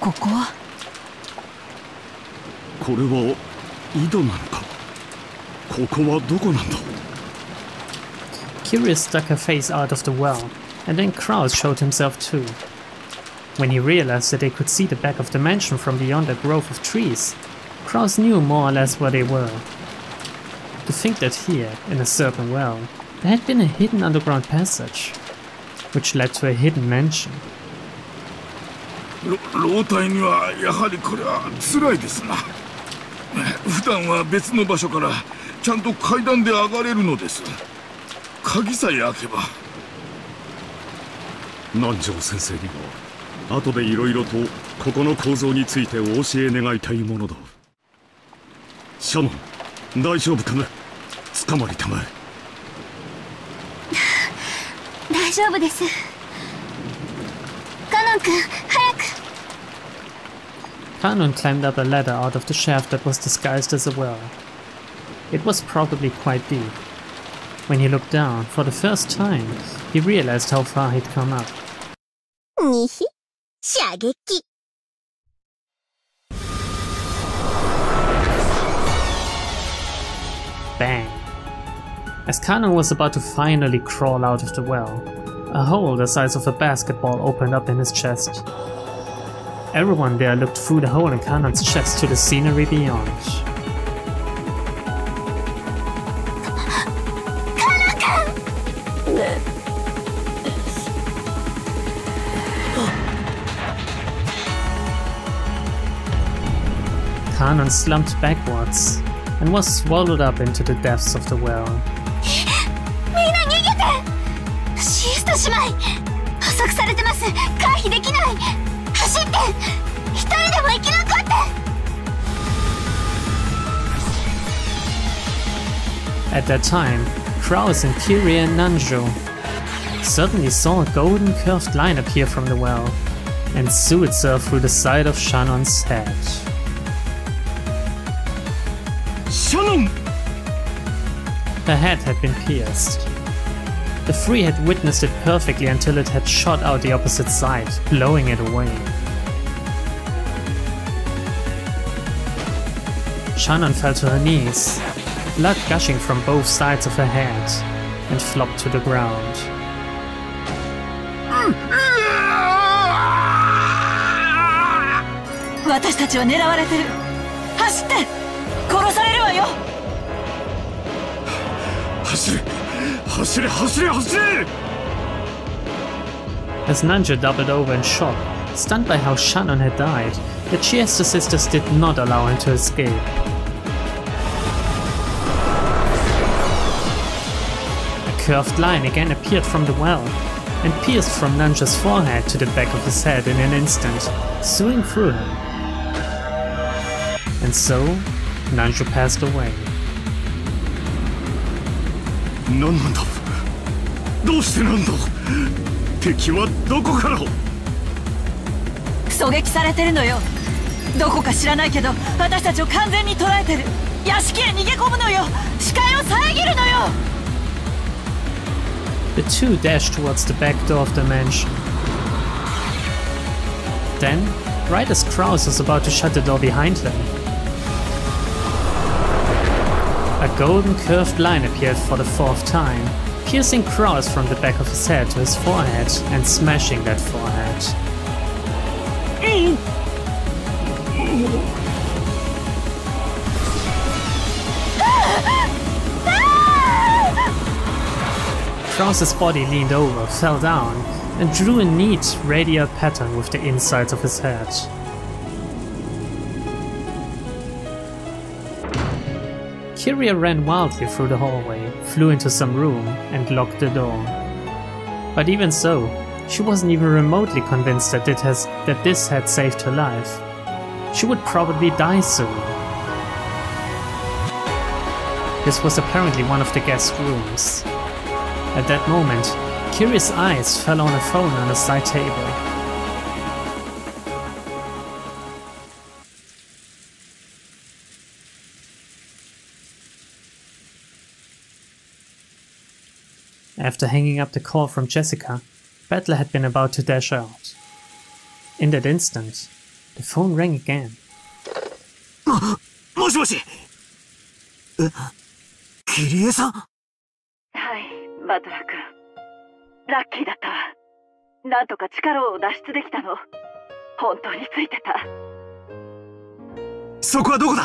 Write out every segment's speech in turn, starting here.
ここは。これは井戸なのか。ここはどこなんだ。 Curious stuck her face out of the well, and then Kraus showed himself too. When he realized that they could see the back of the mansion from beyond a grove of trees, Kraus knew more or less where they were. To think that here, in a certain well, there had been a hidden underground passage, which led to a hidden mansion. 老体にはやはりこれは辛いですな。普段は別の場所からちゃんと階段で上がれるのです。鍵さえ開けば。南條先生には後でいろいろとここの構造についてお教え願いたいものだ。シャノン、大丈夫かな。捕まりたまえ。大丈夫です。カノン君、早く。Kanon climbed up a ladder out of the shaft that was disguised as a well. It was probably quite deep. When he looked down, for the first time, he realized how far he'd come up. にひ、射撃。Bang! As Kanon was about to finally crawl out of the well, a hole the size of a basketball opened up in his chest. Everyone there looked through the hole in Kanon's chest to the scenery beyond. Kanon slumped backwards and was swallowed up into the depths of the well. みんな逃げて！シスト姉妹！捕捉されてます！回避できない！走って！一人でも生き残って！ At that time, Kraus and Kyrie and Nanjo suddenly saw a golden curved line appear from the well and sue itself through the side of Shannon's head. Shannon! Her head had been pierced. The three had witnessed it perfectly until it had shot out the opposite side, blowing it away. Shannon fell to her knees, blood gushing from both sides of her head, and flopped to the ground. 私たちは狙われてる。走って！殺されるわよ。走れ！走れ！走れ！走れ！ As Nanjo doubled over in shock, stunned by how Shannon had died, the Chiesta sisters did not allow him to escape. A curved line again appeared from the well, and pierced from Nanjo's forehead to the back of his head in an instant, sewing through him. And so, Nanjo passed away. 何なんだ？どうしてなんだ？敵はどこから？狙撃されてるのよ。どこか知らないけど、私たちを完全に捉えてる。屋敷へ逃げ込むのよ。視界を遮るのよ。The two dashed towards the back door of the mansion. Then, right as Kraus was about to shut the door behind them, a golden curved line appeared for the fourth time, piercing Kraus from the back of his head to his forehead and smashing that forehead. Kraus's body leaned over, fell down, and drew a neat, radial pattern with the insides of his head. Kyria ran wildly through the hallway, flew into some room, and locked the door. But even so, she wasn't even remotely convinced that this had saved her life. She would probably die soon. This was apparently one of the guest rooms. At that moment, Kyria's eyes fell on a phone on a side table. After hanging up the call from Jessica, Battler had been about to dash out. In that instant, The phone rang again. もしもし。キリエさん。はい、バトラー君。ラッキーだったわ。なんとか力を脱出できたの。本当についてた。そこはどこだ？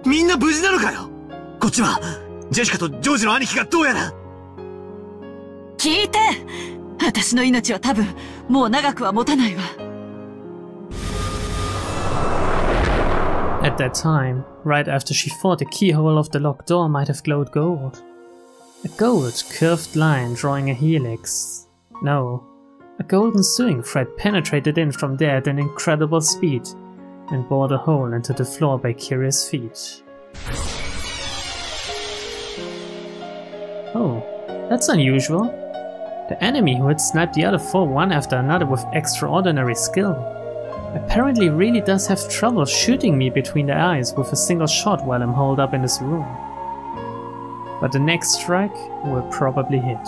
みんな無事なのかよ。こっちはジェシカとジョージの兄貴がどうやら。聞いて！私の命は多分もう長くは持たないわ。At that time, right after she thought the keyhole of the locked door might have glowed gold. A gold, curved line drawing a helix. No, a golden sewing thread penetrated in from there at an incredible speed and bored a hole into the floor by Kiria's feet. Oh, that's unusual. The enemy who had sniped the other four one after another with extraordinary skill apparently really does have trouble shooting me between the eyes with a single shot while I'm holed up in this room. But the next strike will probably hit.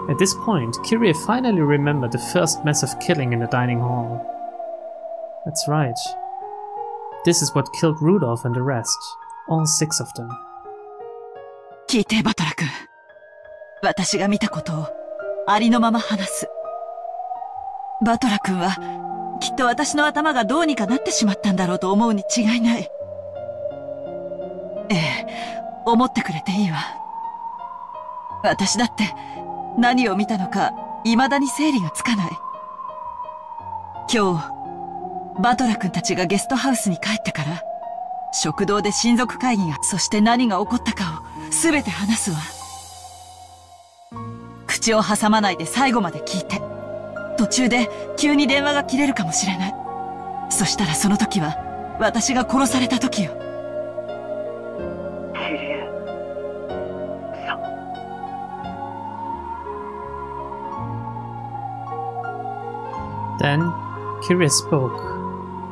At this point, Kiria finally remembered the first massive killing in the dining hall. That's right. This is what killed Rudolph and the rest, all 6 of them. 聞いて、バトラ君。私が見たことをありのまま話す。バトラ君はきっと私の頭がどうにかなってしまったんだろうと思うに違いない。ええ、思ってくれていいわ。私だって何を見たのか未だに整理がつかない。今日、バトラ君たちがゲストハウスに帰ってから、食堂で親族会議が、そして何が起こったかを全て話すわ。口を挟まないで最後まで聞いて。途中で急に電話が切れるかもしれない。そしたらその時は私が殺された時よ。キリエさん。Then, Kiria spoke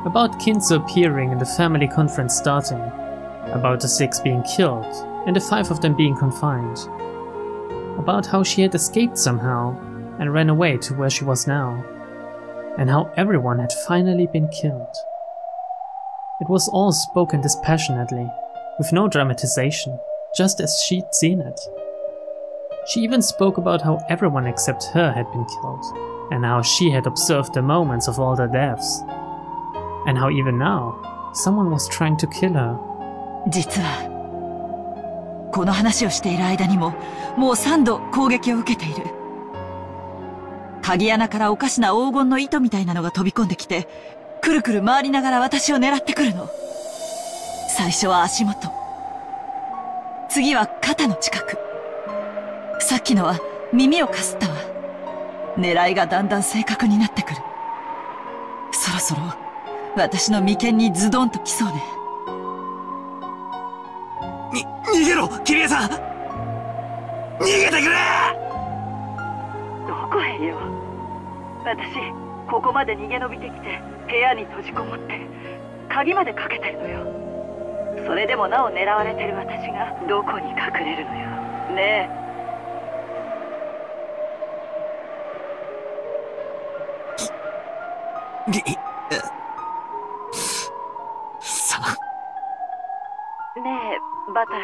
about Kinzo appearing and the family conference starting, about the 6 being killed and the 5 of them being confined, about how she had escaped somehow and ran away to where she was now, and how everyone had finally been killed. It was all spoken dispassionately, with no dramatization, just as she'd seen it. She even spoke about how everyone except her had been killed, and how she had observed the moments of all their deaths, and how even now, someone was trying to kill her. 実は、この話をしている間にも、もう3度攻撃を受けている。鍵穴からおかしな黄金の糸みたいなのが飛び込んできて、くるくる回りながら私を狙ってくるの。最初は足元。次は肩の近く。さっきのは耳をかすったわ。狙いがだんだん正確になってくる。そろそろ私の眉間にズドンと来そうね。逃げろ、キリエさん。逃げてくれ。どこへよ。私ここまで逃げ延びてきて部屋に閉じこもって鍵までかけてるのよ。それでもなお狙われてる私がどこに隠れるのよ。ねえ。さあ。ねえ、バトラ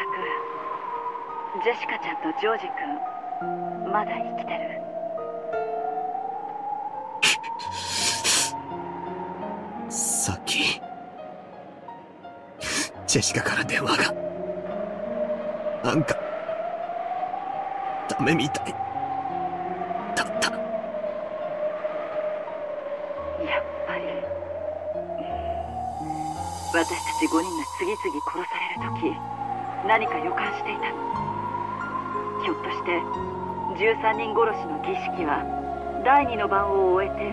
君。ジェシカちゃんとジョージ君、まだ生きてる？さっきジェシカから電話が。なんかダメみたいだった。やっぱり私たち5人が次々殺される時、何か予感していたの。ひょっとして13人殺しの儀式は第2の番を終えて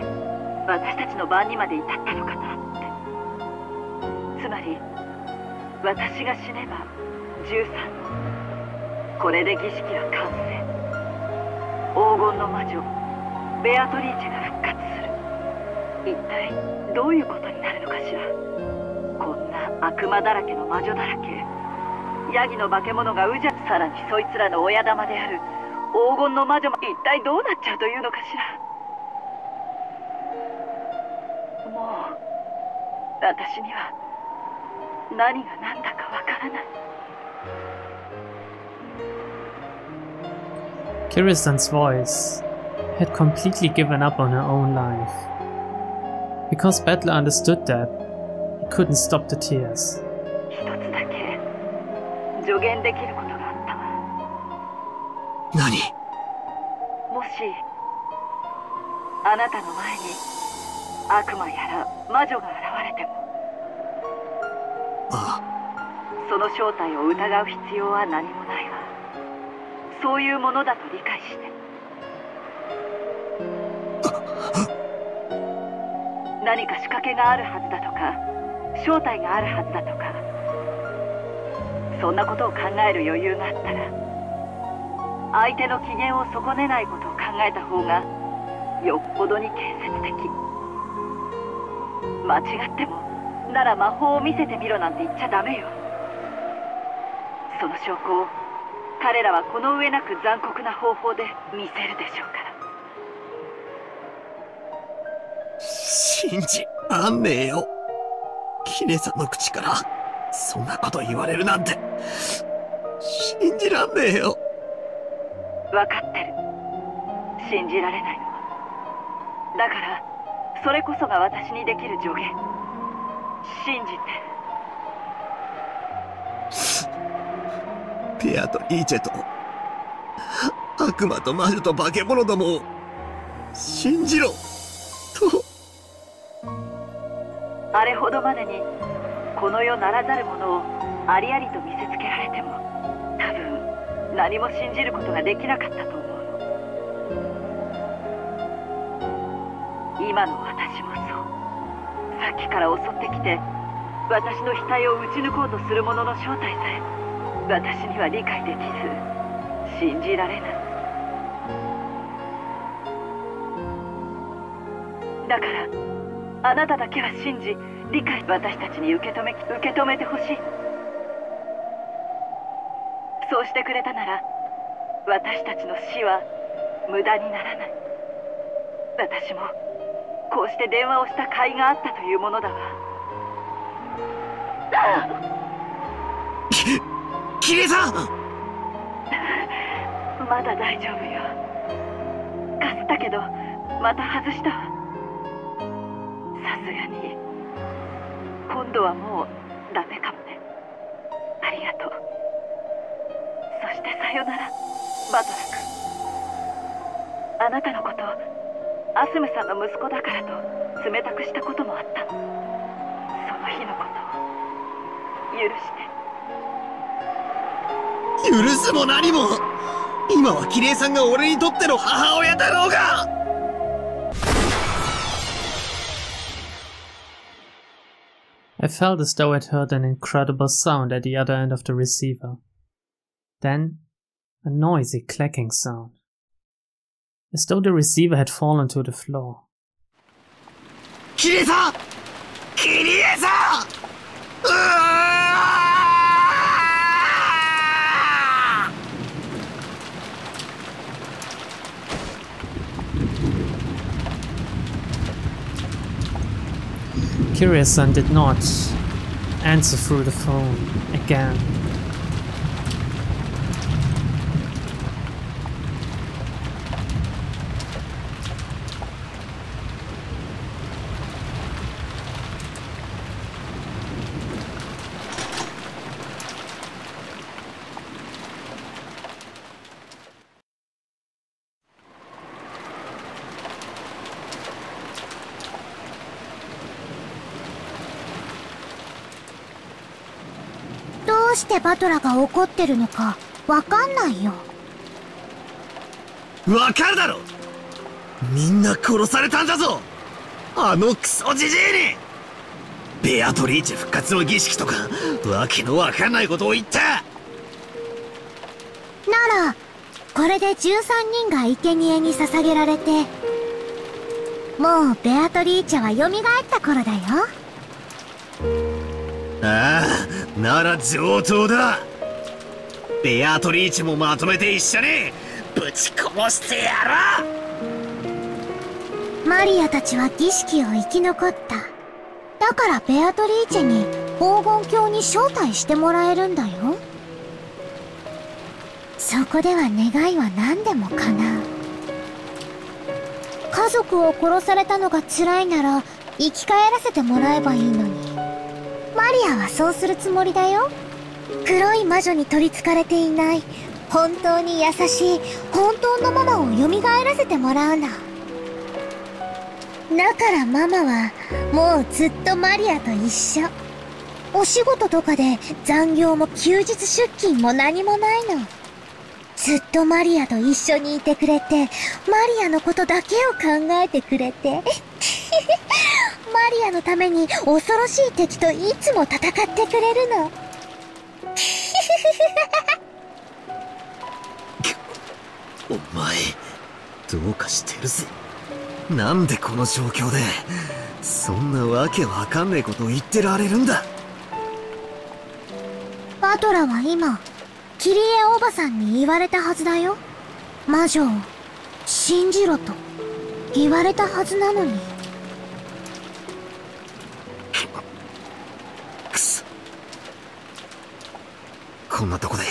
私たちの番にまで至ったのかなって。つまり私が死ねば13人。これで儀式は完成。黄金の魔女ベアトリーチェが復活する。一体どういうことになるのかしら。こんな悪魔だらけの魔女だらけ、ヤギの化け物がうじゃ、さらにそいつらの親玉である黄金の魔女も一体どうなっちゃうというのかしら。もう私には何が何だかわからない。Kirisan's voice had completely given up on her own life. Because Battler understood that, he couldn't stop the tears. 一つだけ助言できることがあったわ。何？もしあなたの前に悪魔やら魔女が現れても、ああ、その正体を疑う必要は何もないわ。そういうものだと理解して。何か仕掛けがあるはずだとか、正体があるはずだとか、そんなことを考える余裕があったら、相手の機嫌を損ねないことを考えた方がよっぽどに建設的。間違ってもなら魔法を見せてみろなんて言っちゃダメよ。その証拠を彼らはこの上なく残酷な方法で見せるでしょうから。信じらんねえよ。キネさんの口からそんなこと言われるなんて信じらんねえよ。分かってる。信じられないのは。だからそれこそが私にできる助言。信じて。ペアとリーチェと悪魔と魔女と化け物どもを信じろと。あれほどまでにこの世ならざるものをありありと見せつけられても、多分何も信じることができなかったと思うの。今の私もそう。さっきから襲ってきて私の額を撃ち抜こうとする者の正体さえ私には理解できず、信じられない。だからあなただけは信じ、理解、私たちに受け止めてほしい。そうしてくれたなら私たちの死は無駄にならない。私もこうして電話をした甲斐があったというものだわ。キリさんまだ大丈夫よ。かすったけどまた外したわ。さすがに今度はもうダメかもね。ありがとう。そしてさよならバトラ君。あなたのことアスムさんの息子だからと冷たくしたこともあったの。その日のことを許して。許すも何も、今はキリエさんが俺にとっての母親だろうが。I felt as though I'd heard an incredible sound at the other end of the receiver. Then, a noisy clacking sound. As though the receiver had fallen to the floor. キリエさん！キリエさん！うわKirisan did not answer through the phone again.どうしてバトラが怒ってるのかわかんないよ。わかるだろ。みんな殺されたんだぞ、あのクソジジイに。ベアトリーチェ復活の儀式とかわけのわかんないことを言った。ならこれで13人が生贄に捧げられて、もうベアトリーチェは蘇った頃だよ。ああ、なら上等だ。ベアトリーチェもまとめて一緒にぶち殺してやろう。マリアたちは儀式を生き残った。だだからベアトリーチェに黄金鏡に招待してもらえるんだよ。そこでは願いは何でも叶う。家族を殺されたのが辛いなら生き返らせてもらえばいいのに。マリアはそうするつもりだよ。黒い魔女に取り憑かれていない本当に優しい本当のママを蘇らせてもらうの。だからママはもうずっとマリアと一緒。お仕事とかで残業も休日出勤も何もないの。ずっとマリアと一緒にいてくれて、マリアのことだけを考えてくれてマリアのために恐ろしい敵といつも戦ってくれるのお前どうかしてるぜ。なんでこの状況でそんなわけわかんねえことを言ってられるんだ。バトラは今キリエおばさんに言われたはずだよ。魔女を信じろと言われたはずなのに。くそ、こんなとこで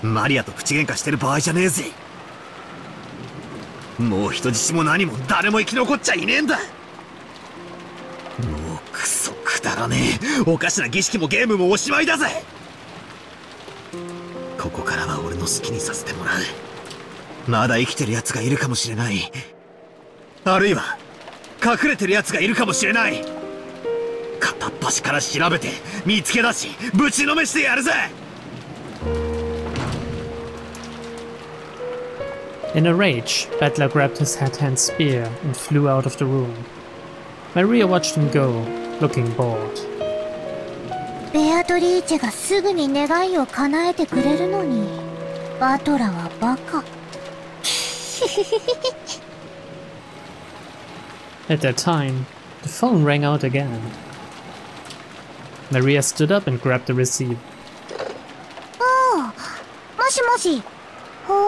マリアと口喧嘩してる場合じゃねえぜ。もう人質も何も誰も生き残っちゃいねえんだ。もうクソくだらねえおかしな儀式もゲームもおしまいだぜ。ここからは俺の好きにさせてもらう。まだ生きてる奴がいるかもしれない。あるいは隠れてる奴がいるかもしれない。片っ端から調べて見つけ出しぶちのめしてやるぜ。In a rage, Battler grabbed his hat-hand spear and flew out of the room. Maria watched him go, looking bored. ベアトリーチェがすぐに願いを叶えてくれるのに、バトラはバカ。At that time, the phone rang out again. Maria stood up and grabbed the receiver. おう、もしもし。ほう。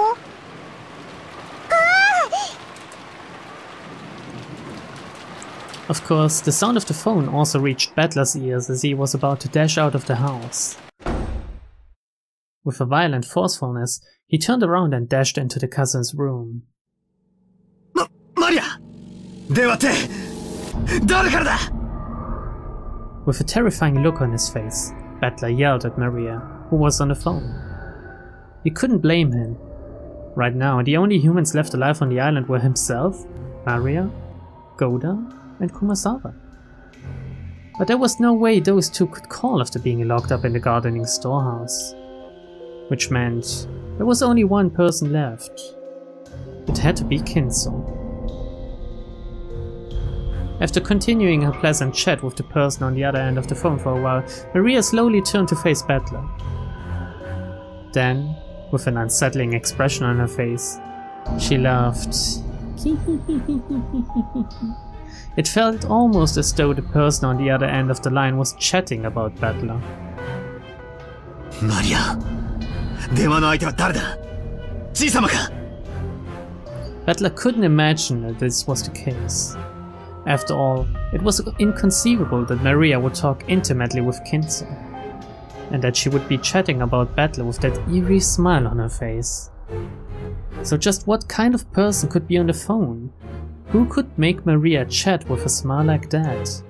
Of course, the sound of the phone also reached Battler's ears as he was about to dash out of the house. With a violent forcefulness, he turned around and dashed into the cousin's room. マリア！電話って誰からだ？ With a terrifying look on his face, Battler yelled at Maria, who was on the phone. You couldn't blame him. Right now, the only humans left alive on the island were himself, Maria, Goda, and Kumasawa. But there was no way those two could call after being locked up in the gardening storehouse. Which meant there was only one person left. It had to be Kinzo. After continuing her pleasant chat with the person on the other end of the phone for a while, Maria slowly turned to face Battler. Then, with an unsettling expression on her face, she laughed. It felt almost as though the person on the other end of the line was chatting about Battler. マリア、電話の相手は誰だ？じいさまか？ Battler couldn't imagine that this was the case. After all, it was inconceivable that Maria would talk intimately with Kinzo, and that she would be chatting about Battler with that eerie smile on her face. So just what kind of person could be on the phone? Who could make Maria chat with a smile like that?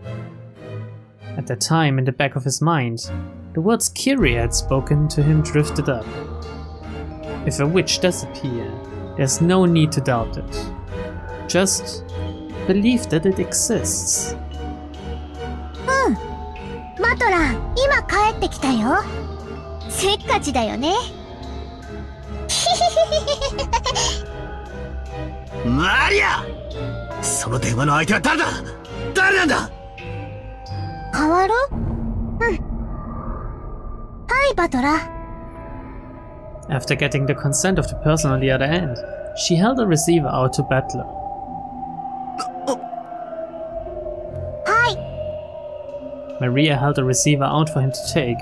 At that time, in the back of his mind, the words Kyrie had spoken to him drifted up. If a witch does appear, there's no need to doubt it. Just believe that it exists. マトラ、今帰ってきたよ。せっかちだよね。マリア！その電話の相手は誰だ？誰なんだ？変わる？はい、バトラ。After getting the consent of the person on the other end, she held the receiver out to Battler. はい。 Maria held the receiver out for him to take,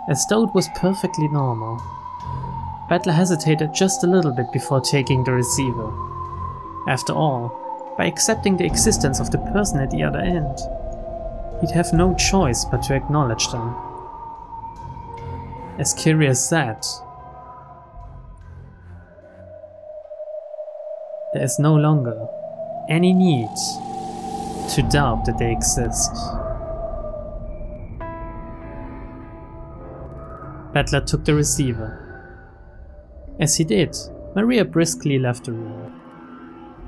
as though it was perfectly normal. Battler hesitated just a little bit before taking the receiver. After all, by accepting the existence of the person at the other end, he'd have no choice but to acknowledge them. As Kiri has said, there is no longer any need to doubt that they exist. Battler took the receiver. As he did, Maria briskly left the room.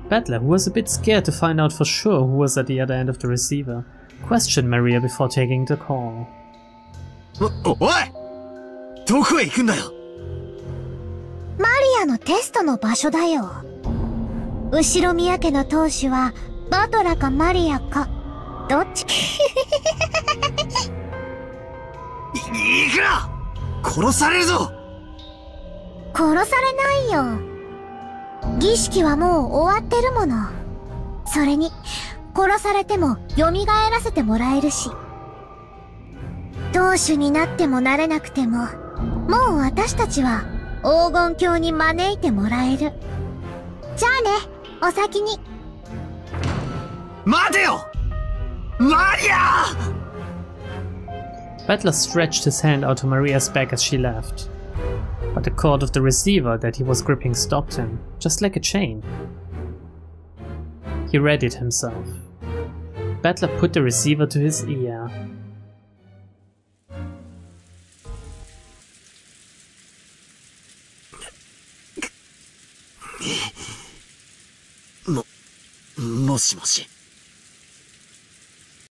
Battler, who was a bit scared to find out for sure who was at the other end of the receiver, questioned Maria before taking the call. おい！どこへ行くんだよ！マリアのテストの場所だよ。後宮家の当主はバトラかマリアか、どっち行くな！殺されるぞ！殺されないよ。儀式はもう終わってるもの。それに、殺されても蘇らせてもらえるし。当主になってもなれなくても、もう私たちは黄金鏡に招いてもらえる。じゃあね、お先に。待てよ！マリア！ Battler stretched his hand out to Maria's back as she left. But the cord of the receiver that he was gripping stopped him, just like a chain. He readied himself. Battler put the receiver to his ear. もしもし。